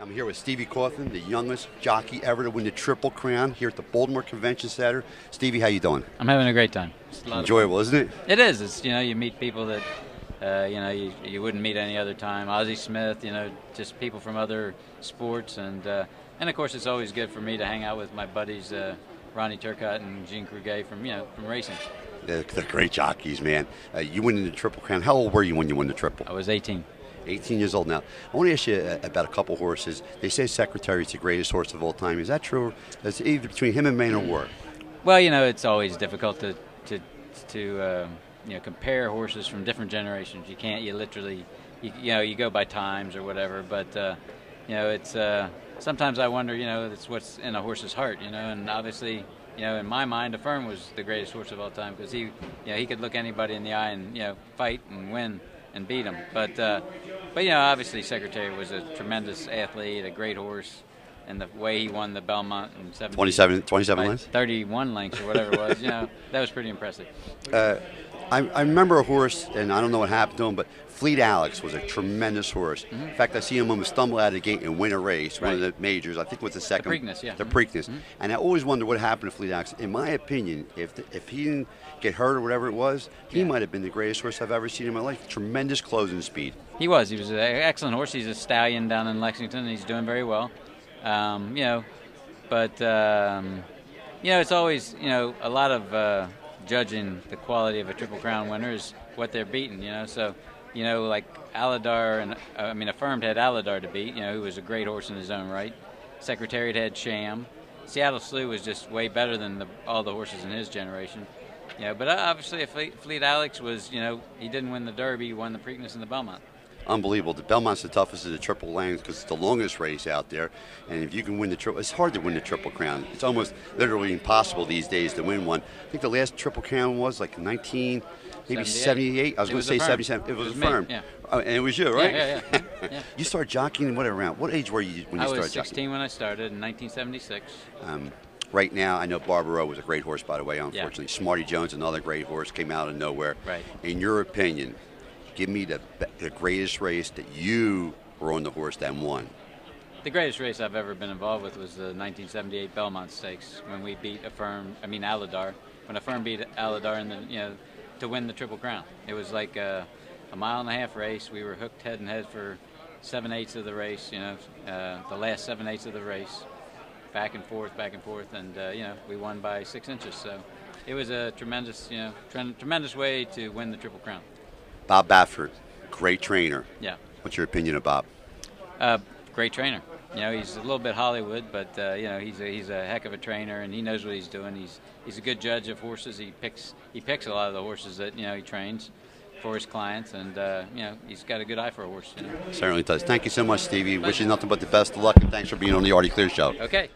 I'm here with Stevie Cauthen, the youngest jockey ever to win the Triple Crown here at the Baltimore Convention Center. Stevie, how you doing? I'm having a great time. It's enjoyable, isn't it? It is. It's, you meet people that you wouldn't meet any other time. Ozzie Smith, just people from other sports, and of course it's always good for me to hang out with my buddies Ronnie Turcotte and Gene Kruger from racing. They're great jockeys, man. You win the Triple Crown. How old were you when you won the Triple? I was 18. 18 years old now. I want to ask you about a couple horses. They say Secretary is the greatest horse of all time. Is that true? It's either between him and Main or War. Well, it's always difficult to compare horses from different generations. You can't. You literally, you go by times or whatever. But it's sometimes I wonder, it's what's in a horse's heart, and obviously. In my mind, Affirm was the greatest horse of all time because he could look anybody in the eye and fight and win and beat him. But obviously Secretary was a tremendous athlete, a great horse, and the way he won the Belmont in 27 lengths, 31 lengths or whatever it was, that was pretty impressive. I remember a horse, and I don't know what happened to him, but Fleet Alex was a tremendous horse. Mm-hmm. In fact, I see him almost stumble out of the gate and win a race, one of the majors. I think it was the second. The Preakness, yeah. The Preakness. Mm-hmm. And I always wondered what happened to Fleet Alex. In my opinion, if he didn't get hurt or whatever it was, he might have been the greatest horse I've ever seen in my life. Tremendous closing speed. He was. He was an excellent horse. He's a stallion down in Lexington, and he's doing very well. It's always, a lot of judging the quality of a Triple Crown winner is what they're beating, So, like Aladar, and Affirmed had Aladar to beat, who was a great horse in his own right. Secretariat had Sham. Seattle Slew was just way better than all the horses in his generation. But obviously Fleet Alex was, he didn't win the Derby, he won the Preakness and the Belmont. Unbelievable. The Belmont's the toughest of the Triple Lengths because it's the longest race out there. And if you can win the Triple, it's hard to win the Triple Crown. It's almost literally impossible these days to win one. I think the last Triple Crown was like 78. I was going to say 77. It was Affirm. Yeah. Oh, and it was you, right? Yeah. You started jockeying what age were you when you started jockeying? I was 16 when I started in 1976. Right now, I know Barbaro was a great horse, by the way, unfortunately. Yeah. Smarty Jones, another great horse, came out of nowhere. Right. In your opinion, give me the greatest race that you were on the horse that won. The greatest race I've ever been involved with was the 1978 Belmont Stakes when we beat Aladar. When Affirm beat Aladar to win the Triple Crown. It was like a mile-and-a-half race. We were hooked head and head for 7/8 of the race. The last 7/8 of the race, back and forth, and we won by 6 inches. So it was a tremendous, tremendous way to win the Triple Crown. Bob Baffert, great trainer. Yeah. What's your opinion of Bob? Great trainer. He's a little bit Hollywood, but he's a heck of a trainer, and he knows what he's doing. He's a good judge of horses. He picks a lot of the horses that he trains for his clients, and he's got a good eye for a horse. Certainly does. Thank you so much, Stevie. Wish you nothing but the best of luck, and thanks for being on the Artie Clear Show. Okay.